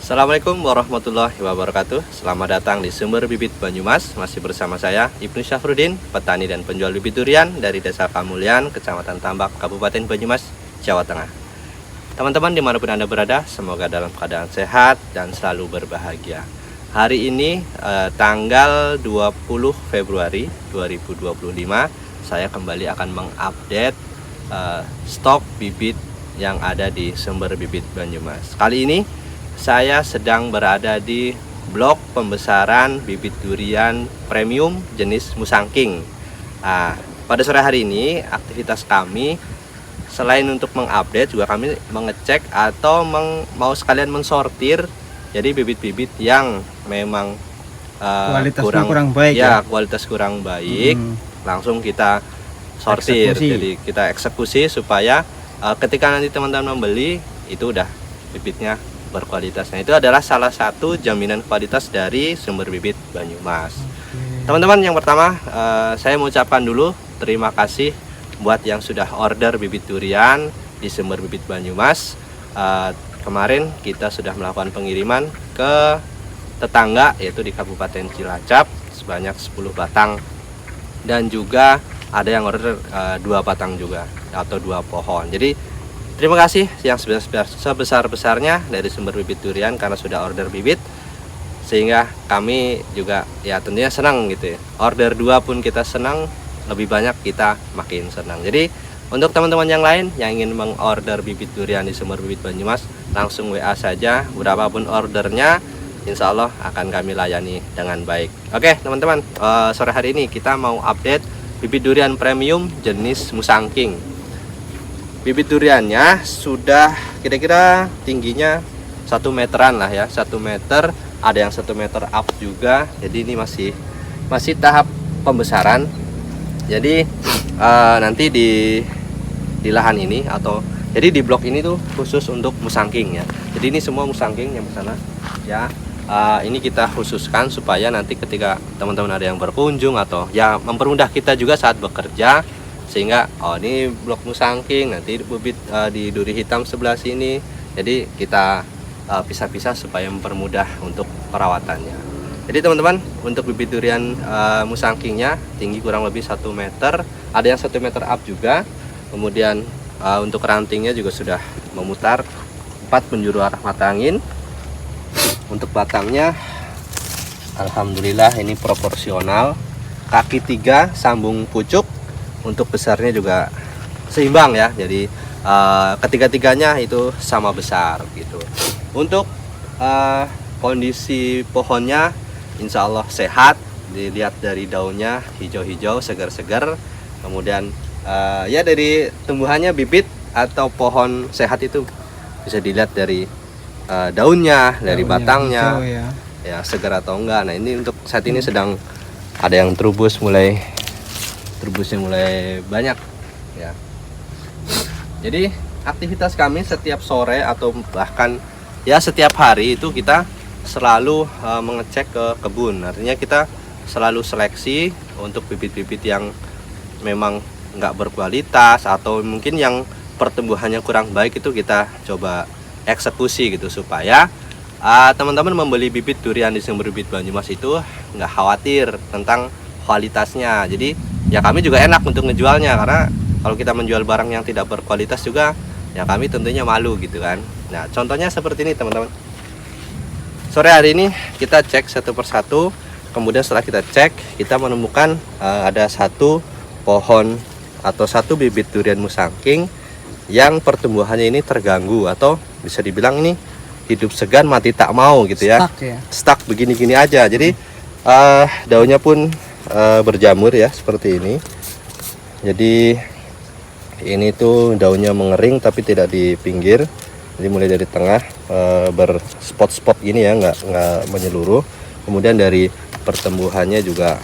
Assalamualaikum warahmatullahi wabarakatuh. Selamat datang di Sumber Bibit Banyumas. Masih bersama saya Ibnu Syafruddin, petani dan penjual bibit durian dari Desa Pamulyan, Kecamatan Tambak, Kabupaten Banyumas, Jawa Tengah. Teman-teman dimanapun Anda berada, semoga dalam keadaan sehat dan selalu berbahagia. Hari ini tanggal 20 Februari 2025, saya kembali akan mengupdate stok bibit yang ada di Sumber Bibit Banyumas. Kali ini saya sedang berada di blok pembesaran bibit durian premium jenis Musangking. Pada sore hari ini aktivitas kami selain untuk mengupdate, juga kami mengecek atau mau sekalian mensortir. Jadi bibit-bibit yang memang kualitasnya kurang baik kualitas kurang baik, langsung kita sortir. Jadi kita eksekusi supaya ketika nanti teman-teman membeli itu udah bibitnya berkualitas. Nah, itu adalah salah satu jaminan kualitas dari Sumber Bibit Banyumas. Teman-teman, yang pertama saya mau ucapkan dulu terima kasih buat yang sudah order bibit durian di Sumber Bibit Banyumas. Kemarin kita sudah melakukan pengiriman ke tetangga, yaitu di Kabupaten Cilacap sebanyak 10 batang, dan juga ada yang order 2 batang juga atau 2 pohon. Jadi terima kasih yang sebesar-besarnya dari Sumber Bibit Durian karena sudah order bibit, sehingga kami juga ya tentunya senang gitu ya. Order 2 pun kita senang, lebih banyak kita makin senang. Jadi untuk teman-teman yang lain yang ingin mengorder bibit durian di Sumber Bibit Banyumas, langsung WA saja, berapapun ordernya insya Allah akan kami layani dengan baik. Oke teman-teman, sore hari ini kita mau update bibit durian premium jenis Musangking. Bibit duriannya sudah kira-kira tingginya 1 meteran lah ya, 1 meter, ada yang 1 meter up juga. Jadi ini masih tahap pembesaran. Jadi nanti di lahan ini atau jadi di blok ini tuh khusus untuk Musangking ya. Jadi ini semua Musangking yang sana ya. Ini kita khususkan supaya nanti ketika teman-teman ada yang berkunjung atau ya mempermudah kita juga saat bekerja, sehingga ini blok Musangking, nanti bibit di duri hitam sebelah sini. Jadi kita pisah-pisah supaya mempermudah untuk perawatannya. Jadi teman-teman, untuk bibit durian Musangkingnya tinggi kurang lebih 1 meter, ada yang 1 meter up juga. Kemudian untuk rantingnya juga sudah memutar 4 penjuru arah mata angin. Untuk batangnya alhamdulillah ini proporsional, kaki 3 sambung pucuk. Untuk besarnya juga seimbang ya, jadi ketiga-tiganya itu sama besar gitu. Untuk kondisi pohonnya insya Allah sehat, dilihat dari daunnya hijau-hijau segar-segar. Kemudian ya dari tumbuhannya bibit atau pohon sehat itu bisa dilihat dari daunnya, dari batangnya hijau, ya segar atau enggak. Nah ini untuk saat ini sedang ada yang terubusnya mulai banyak ya. Jadi aktivitas kami setiap sore atau bahkan ya setiap hari itu kita selalu mengecek ke kebun. Artinya kita selalu seleksi untuk bibit-bibit yang memang nggak berkualitas atau mungkin yang pertumbuhannya kurang baik, itu kita coba eksekusi gitu supaya teman-teman membeli bibit durian di Sumber Bibit Banyumas itu nggak khawatir tentang kualitasnya. Jadi ya kami juga enak untuk ngejualnya, karena kalau kita menjual barang yang tidak berkualitas juga ya kami tentunya malu gitu kan. Nah contohnya seperti ini teman-teman. Sore hari ini kita cek satu persatu. Kemudian setelah kita cek, kita menemukan ada 1 pohon atau 1 bibit durian Musangking yang pertumbuhannya ini terganggu, atau bisa dibilang ini hidup segan mati tak mau gitu ya. Stuck begini-gini aja. Jadi daunnya pun berjamur ya seperti ini. Jadi ini tuh daunnya mengering tapi tidak di pinggir. Jadi mulai dari tengah berspot-spot gini ya, nggak menyeluruh. Kemudian dari pertumbuhannya juga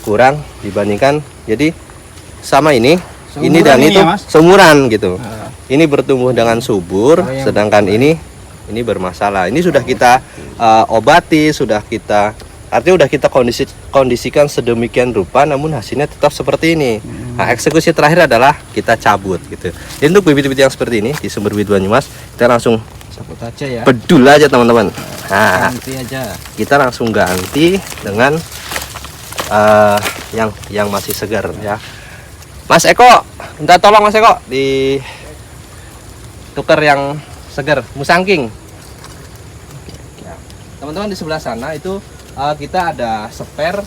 kurang dibandingkan. Jadi sama ini dan itu ya, seumuran gitu. Ini bertumbuh dengan subur, sedangkan ini bermasalah. Ini sudah kita obati, artinya udah kita kondisikan sedemikian rupa, namun hasilnya tetap seperti ini. Nah, eksekusi terakhir adalah kita cabut gitu. Jadi untuk bibit-bibit yang seperti ini di Sumber Bibit Banyumas, kita langsung Cabut aja ya. Bedul aja teman-teman. Nah, Ganti aja. kita langsung ganti dengan yang masih segar ya. Mas Eko, minta tolong Mas Eko di tuker yang segar, musangking. Ya. Teman-teman di sebelah sana itu kita ada spare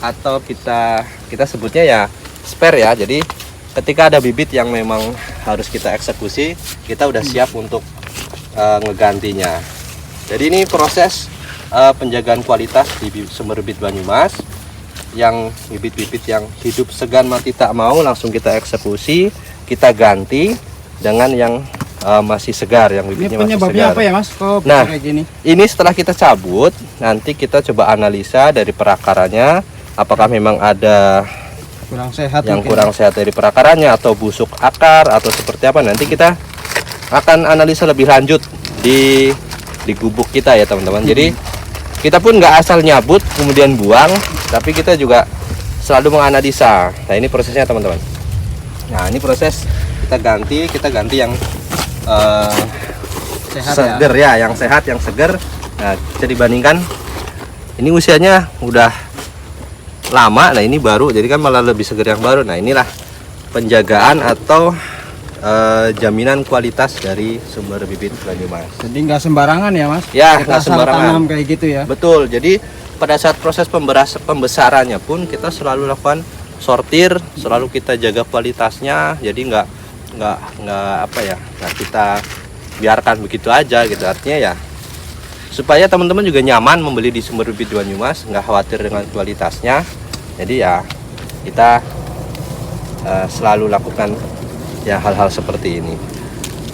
atau kita sebutnya ya spare ya. Jadi ketika ada bibit yang memang harus kita eksekusi, kita udah siap untuk ngegantinya. Jadi ini proses penjagaan kualitas di sumber bibit Banyumas. Yang bibit-bibit yang hidup segan mati tak mau langsung kita eksekusi, kita ganti dengan yang masih segar, yang bibitnya masih segar. Ini penyebabnya apa ya Mas? Kok nah, kayak gini? Ini setelah kita cabut, nanti kita coba analisa dari perakarannya, apakah memang ada kurang sehat yang mungkin. kurang sehat dari perakarannya atau busuk akar atau seperti apa. Nanti kita akan analisa lebih lanjut di gubuk kita ya teman-teman. Jadi kita pun nggak asal nyabut kemudian buang, tapi kita juga selalu menganalisa. Nah ini prosesnya teman-teman. Nah ini proses kita ganti yang Sehat seger ya, yang sehat, yang seger. Nah bisa dibandingkan ini usianya udah lama, nah ini baru, jadi kan malah lebih seger yang baru. Nah inilah penjagaan atau jaminan kualitas dari sumber bibit Banyumas. Jadi nggak sembarangan ya Mas? Ya, Kita nggak asal sembarangan. tanam kayak gitu ya? Betul. Jadi pada saat proses pembesarannya pun kita selalu lakukan sortir, selalu kita jaga kualitasnya. Jadi nggak apa ya, nggak kita biarkan begitu aja gitu. Artinya ya supaya teman-teman juga nyaman membeli di sumber bibit Banyumas, nggak khawatir dengan kualitasnya. Jadi ya kita selalu lakukan ya hal-hal seperti ini.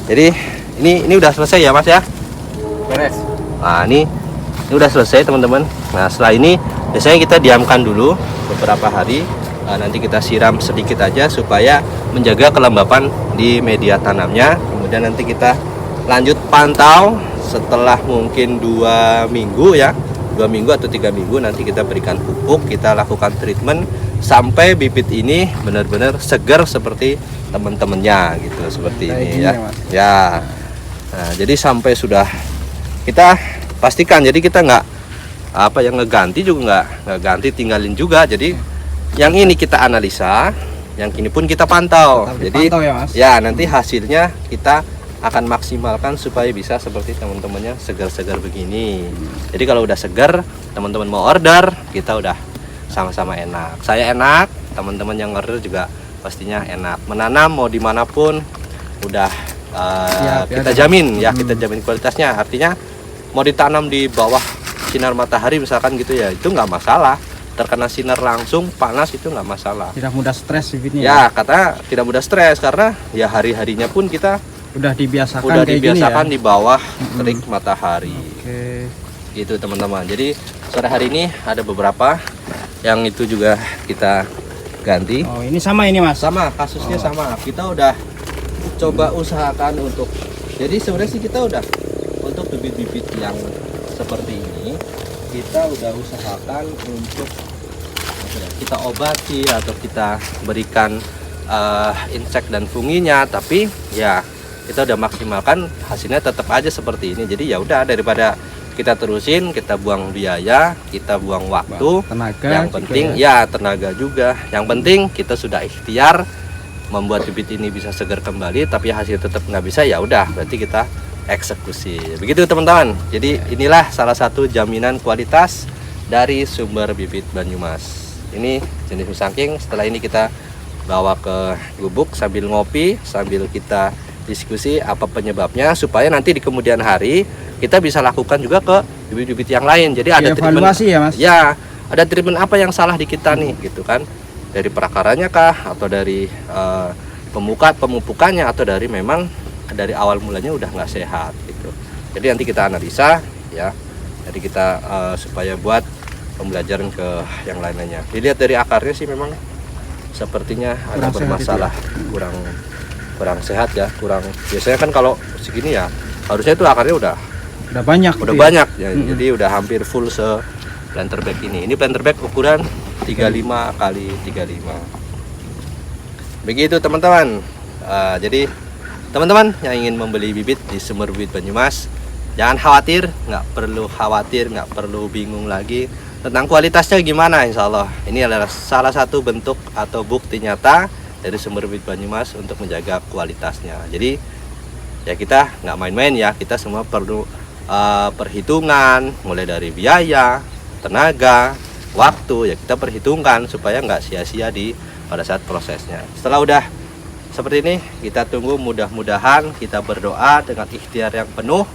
Jadi ini udah selesai ya Mas ya? Beres. Nah ini udah selesai teman-teman. Nah setelah ini biasanya kita diamkan dulu beberapa hari. Nanti kita siram sedikit aja supaya menjaga kelembapan di media tanamnya. Kemudian nanti kita lanjut pantau setelah mungkin 2 minggu ya, 2 minggu atau 3 minggu nanti kita berikan pupuk, kita lakukan treatment sampai bibit ini benar-benar segar seperti teman-temannya gitu, seperti ini ya. Ya. Nah, jadi sampai sudah kita pastikan, jadi kita nggak apa yang ngeganti juga nggak ganti, tinggalin juga. Jadi yang ini kita analisa, yang ini pun kita pantau. Jadi ya, Mas? Ya nanti hasilnya kita akan maksimalkan supaya bisa seperti teman-temannya segar-segar begini. Jadi kalau udah segar, teman-teman mau order, kita udah sama-sama enak. Saya enak, teman-teman yang order juga pastinya enak. Menanam mau dimanapun udah kita jamin ya, kita jamin kualitasnya. Artinya mau ditanam di bawah sinar matahari misalkan gitu ya, itu nggak masalah. Terkena sinar langsung panas itu nggak masalah. Tidak mudah stres bibitnya. Ya, kata tidak mudah stres karena ya hari-harinya pun kita udah dibiasakan ya? Di bawah terik Hmm. matahari. Oke. Gitu teman-teman. Jadi sore hari ini ada beberapa yang itu juga kita ganti. Oh, ini sama ini Mas? Sama, kasusnya sama. Kita udah coba usahakan untuk, jadi sebenarnya sih kita udah untuk bibit-bibit yang seperti ini kita udah usahakan untuk kita obati atau kita berikan insek dan funginya, tapi ya kita udah maksimalkan hasilnya tetap aja seperti ini. Jadi ya udah, daripada kita terusin, kita buang biaya, kita buang waktu, tenaga, yang penting ya tenaga juga. Yang penting kita sudah ikhtiar membuat bibit ini bisa segar kembali, tapi hasil tetap nggak bisa, ya udah berarti kita eksekusi. Begitu teman-teman. Jadi inilah salah satu jaminan kualitas dari sumber bibit Banyumas. Ini jenis musangking. Setelah ini kita bawa ke gubuk sambil ngopi, sambil kita diskusi apa penyebabnya, supaya nanti di kemudian hari kita bisa lakukan juga ke bibit-bibit yang lain. Jadi ada evaluasi ya Mas? Ya, ada treatment apa yang salah di kita nih gitu kan. Dari perakarannya kah, atau dari pemupukannya, atau dari memang dari awal mulanya udah nggak sehat gitu. Jadi nanti kita analisa ya. Jadi kita supaya buat pembelajaran ke yang lainnya. Dilihat dari akarnya sih memang sepertinya ada bermasalah, kurang sehat ya, kurang. Biasanya kan kalau segini ya harusnya itu akarnya udah banyak, banyak ya. Jadi udah hampir full planter bag ini. Ini planter bag ukuran 35 kali 35. Begitu teman-teman. Jadi teman-teman yang ingin membeli bibit di Sumber Bibit Banyumas, jangan khawatir, nggak perlu bingung lagi tentang kualitasnya gimana. Insya Allah ini adalah salah satu bentuk atau bukti nyata dari Sumber Bibit Banyumas untuk menjaga kualitasnya. Jadi ya kita nggak main-main ya, kita semua perlu perhitungan, mulai dari biaya, tenaga, waktu, ya kita perhitungkan supaya nggak sia-sia pada saat prosesnya. Setelah udah seperti ini, kita tunggu, mudah-mudahan kita berdoa dengan ikhtiar yang penuh.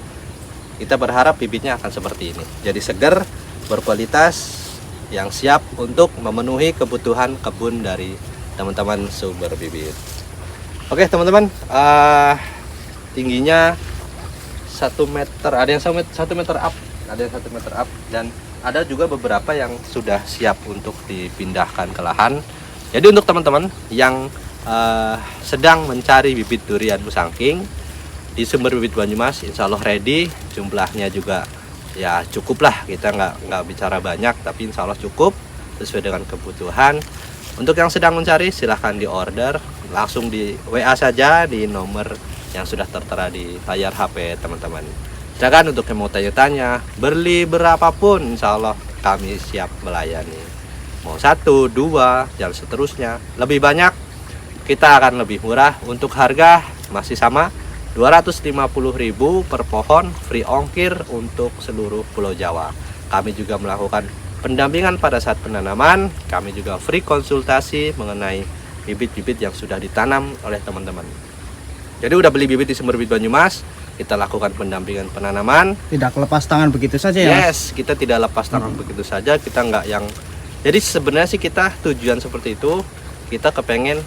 Kita berharap bibitnya akan seperti ini, jadi segar, berkualitas, yang siap untuk memenuhi kebutuhan kebun dari teman-teman Sumber Bibit. Oke teman-teman, tingginya 1 meter, ada yang 1 meter up, ada yang 1 meter up, dan ada juga beberapa yang sudah siap untuk dipindahkan ke lahan. Jadi untuk teman-teman yang sedang mencari bibit durian musangking di Sumber Bibit Banyumas, insya Allah ready. Jumlahnya juga ya cukup lah, kita nggak bicara banyak, tapi insya Allah cukup sesuai dengan kebutuhan. Untuk yang sedang mencari, silahkan di order, langsung di WA saja di nomor yang sudah tertera di layar HP teman-teman. Silakan untuk yang mau tanya-tanya, beli berapapun, insya Allah kami siap melayani. Mau 1, 2, dan seterusnya. Lebih banyak kita akan lebih murah. Untuk harga masih sama, 250.000 per pohon, free ongkir untuk seluruh Pulau Jawa. Kami juga melakukan pendampingan pada saat penanaman. Kami juga free konsultasi mengenai bibit-bibit yang sudah ditanam oleh teman-teman. Jadi udah beli bibit di Sumber Bibit Banyumas, kita lakukan pendampingan penanaman. Tidak lepas tangan begitu saja ya, Yes, kita tidak lepas tangan begitu saja. Kita nggak yang, jadi sebenarnya sih kita tujuan seperti itu. Kita kepengen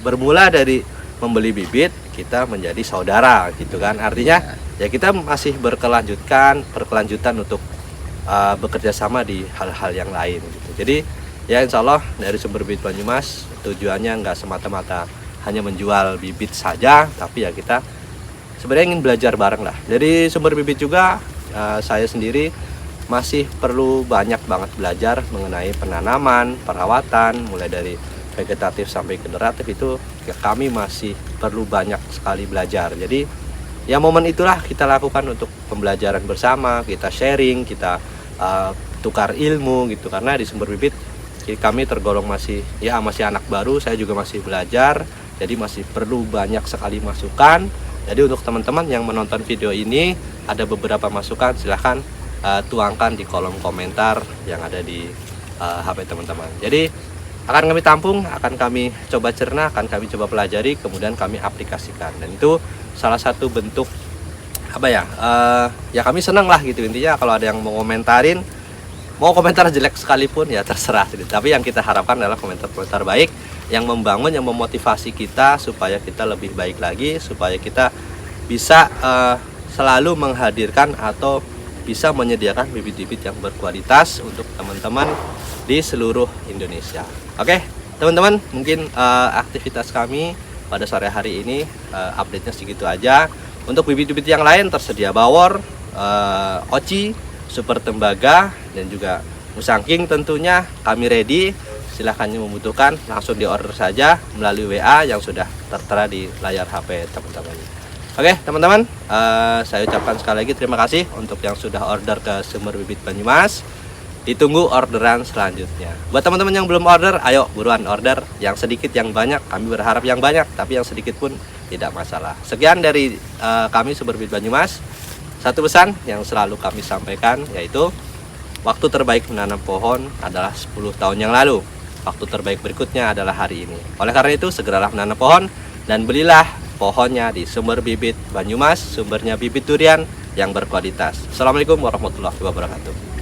bermula dari membeli bibit, kita menjadi saudara gitu kan. Artinya ya kita masih berkelanjutan untuk bekerja sama di hal-hal yang lain gitu. Jadi ya insya Allah dari Sumber Bibit Banyumas tujuannya nggak semata-mata hanya menjual bibit saja, tapi ya kita sebenarnya ingin belajar bareng lah. Jadi Sumber Bibit juga saya sendiri masih perlu banyak banget belajar mengenai penanaman, perawatan, mulai dari vegetatif sampai generatif. Itu ya kami masih perlu banyak sekali belajar. Jadi ya momen itulah kita lakukan untuk pembelajaran bersama, kita sharing, kita tukar ilmu gitu. Karena di Sumber Bibit kami tergolong masih anak baru, saya juga masih belajar, jadi masih perlu banyak sekali masukan. Jadi untuk teman-teman yang menonton video ini, ada beberapa masukan, silahkan tuangkan di kolom komentar yang ada di HP teman-teman. Jadi akan kami tampung, akan kami coba cerna, akan kami coba pelajari, kemudian kami aplikasikan. Dan itu salah satu bentuk ya kami senang lah gitu. Intinya kalau ada yang mau komentarin, mau komentar jelek sekalipun ya terserah gitu. Tapi yang kita harapkan adalah komentar-komentar baik yang membangun, yang memotivasi kita supaya kita lebih baik lagi, supaya kita bisa selalu menghadirkan atau bisa menyediakan bibit-bibit yang berkualitas untuk teman-teman di seluruh Indonesia. Oke, teman-teman, mungkin aktivitas kami pada sore hari ini update-nya segitu aja. Untuk bibit-bibit yang lain tersedia bawor, oci, super tembaga, dan juga musangking tentunya kami ready. Silahkan yang membutuhkan langsung di order saja melalui WA yang sudah tertera di layar HP teman-teman. Oke teman-teman, saya ucapkan sekali lagi terima kasih untuk yang sudah order ke Sumber Bibit Banyumas. Ditunggu orderan selanjutnya. Buat teman-teman yang belum order, ayo buruan order. Yang sedikit yang banyak, kami berharap yang banyak, tapi yang sedikit pun tidak masalah. Sekian dari kami Sumber Bibit Banyumas. Satu pesan yang selalu kami sampaikan, yaitu waktu terbaik menanam pohon adalah 10 tahun yang lalu. Waktu terbaik berikutnya adalah hari ini. Oleh karena itu, segeralah menanam pohon dan belilah pohonnya di Sumber Bibit Banyumas, sumbernya bibit durian yang berkualitas. Assalamualaikum warahmatullahi wabarakatuh.